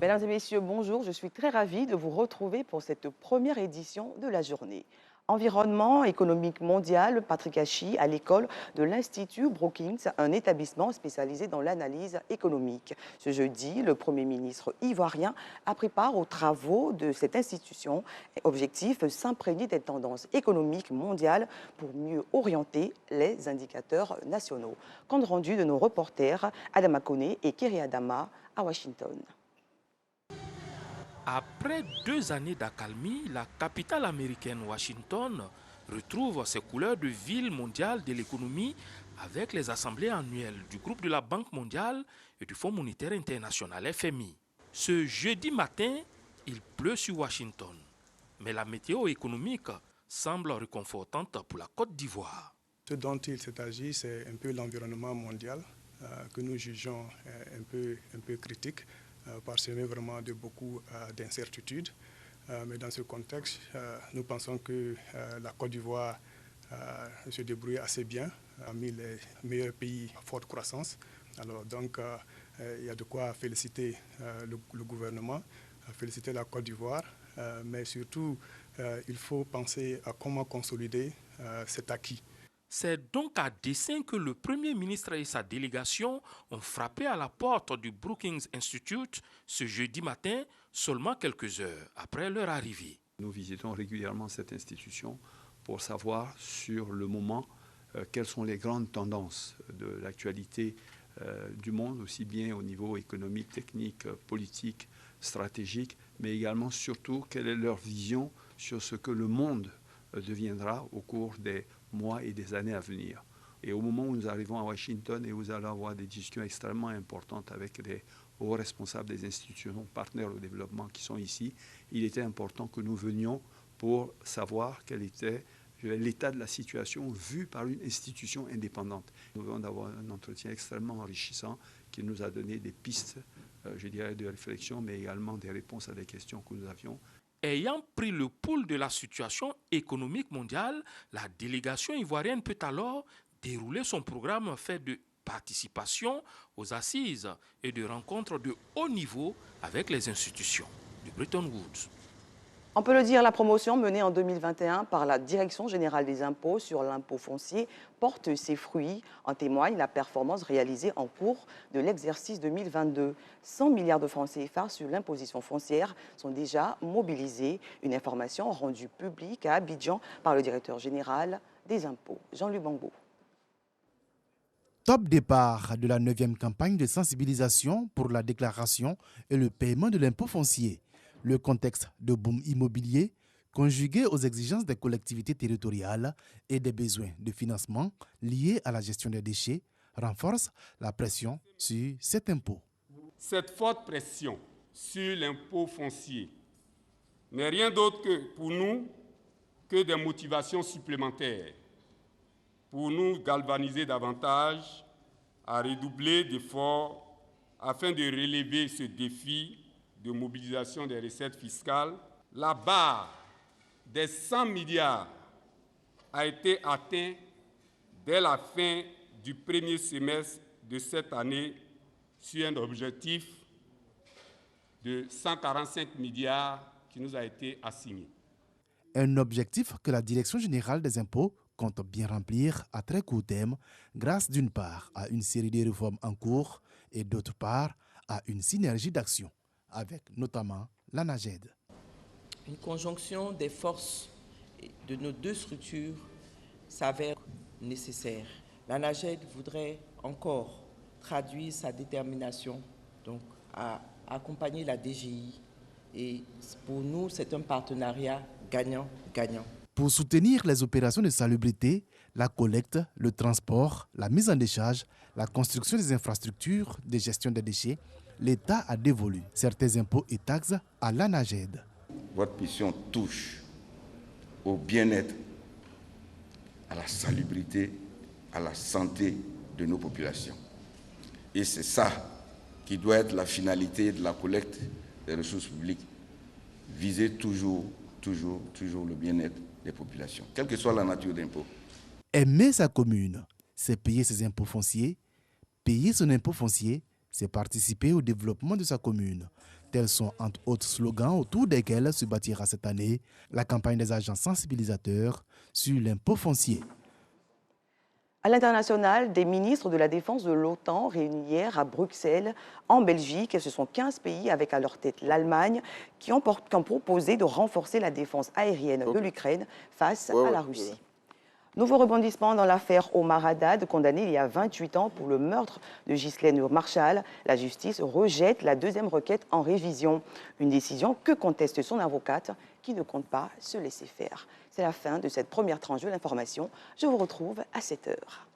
Mesdames et messieurs, bonjour. Je suis très ravie de vous retrouver pour cette première édition de la journée. Environnement économique mondial, Patrick Hachi, à l'école de l'Institut Brookings, un établissement spécialisé dans l'analyse économique. Ce jeudi, le Premier ministre ivoirien a pris part aux travaux de cette institution. Objectif, s'imprégner des tendances économiques mondiales pour mieux orienter les indicateurs nationaux. Compte rendu de nos reporters Adama Kone et Keri Adama à Washington. Après 2 années d'accalmie, la capitale américaine Washington retrouve ses couleurs de ville mondiale de l'économie avec les assemblées annuelles du groupe de la Banque mondiale et du Fonds monétaire international FMI. Ce jeudi matin, il pleut sur Washington, mais la météo économique semble réconfortante pour la Côte d'Ivoire. Ce dont il s'agit, c'est un peu l'environnement mondial que nous jugeons un peu critique. Parsemé vraiment de beaucoup d'incertitudes. Mais dans ce contexte, nous pensons que la Côte d'Ivoire se débrouille assez bien parmi les meilleurs pays à forte croissance. Alors donc, il y a de quoi féliciter le gouvernement, féliciter la Côte d'Ivoire, mais surtout, il faut penser à comment consolider cet acquis. C'est donc à dessein que le Premier ministre et sa délégation ont frappé à la porte du Brookings Institute ce jeudi matin, seulement quelques heures après leur arrivée. Nous visitons régulièrement cette institution pour savoir sur le moment quelles sont les grandes tendances de l'actualité du monde, aussi bien au niveau économique, technique, politique, stratégique, mais également surtout quelle est leur vision sur ce que le monde deviendra au cours des mois et des années à venir. Et au moment où nous arrivons à Washington et vous allez avoir des discussions extrêmement importantes avec les hauts responsables des institutions partenaires au développement qui sont ici, il était important que nous venions pour savoir quel était l'état de la situation vu par une institution indépendante. Nous venons d'avoir un entretien extrêmement enrichissant qui nous a donné des pistes, je dirais, de réflexion, mais également des réponses à des questions que nous avions. Ayant pris le pouls de la situation économique mondiale, la délégation ivoirienne peut alors dérouler son programme fait de participation aux assises et de rencontres de haut niveau avec les institutions de Bretton Woods. On peut le dire, la promotion menée en 2021 par la Direction générale des impôts sur l'impôt foncier porte ses fruits. En témoigne la performance réalisée en cours de l'exercice 2022. 100 milliards de francs CFA sur l'imposition foncière sont déjà mobilisés. Une information rendue publique à Abidjan par le directeur général des impôts, Jean-Luc Bangbo. Top départ de la 9e campagne de sensibilisation pour la déclaration et le paiement de l'impôt foncier. Le contexte de boom immobilier, conjugué aux exigences des collectivités territoriales et des besoins de financement liés à la gestion des déchets, renforce la pression sur cet impôt. Cette forte pression sur l'impôt foncier n'est rien d'autre que pour nous que des motivations supplémentaires pour nous galvaniser davantage à redoubler d'efforts afin de relever ce défi de mobilisation des recettes fiscales. La barre des 100 milliards a été atteinte dès la fin du premier semestre de cette année sur un objectif de 145 milliards qui nous a été assigné. Un objectif que la Direction générale des impôts compte bien remplir à très court terme grâce d'une part à une série de réformes en cours et d'autre part à une synergie d'action avec notamment l'ANAGED. Une conjonction des forces de nos deux structures s'avère nécessaire. L'ANAGED voudrait encore traduire sa détermination donc, à accompagner la DGI et pour nous c'est un partenariat gagnant-gagnant. Pour soutenir les opérations de salubrité, la collecte, le transport, la mise en décharge, la construction des infrastructures de gestion des déchets, l'État a dévolu certains impôts et taxes à l'ANAGED. Votre mission touche au bien-être, à la salubrité, à la santé de nos populations. Et c'est ça qui doit être la finalité de la collecte des ressources publiques. Viser toujours le bien-être des populations, quelle que soit la nature d'impôt. Aimer sa commune, c'est payer ses impôts fonciers. Payer son impôt foncier, c'est participer au développement de sa commune. Tels sont entre autres slogans autour desquels se bâtira cette année la campagne des agents sensibilisateurs sur l'impôt foncier. À l'international, des ministres de la Défense de l'OTAN réunis hier à Bruxelles, en Belgique. Ce sont 15 pays, avec à leur tête l'Allemagne, qui ont proposé de renforcer la défense aérienne de l'Ukraine face à la Russie. Nouveau rebondissement dans l'affaire Omar Haddad, condamné il y a 28 ans pour le meurtre de Ghislaine Marshall. La justice rejette la deuxième requête en révision. Une décision que conteste son avocate, qui ne compte pas se laisser faire. C'est la fin de cette première tranche de l'information. Je vous retrouve à 7 h.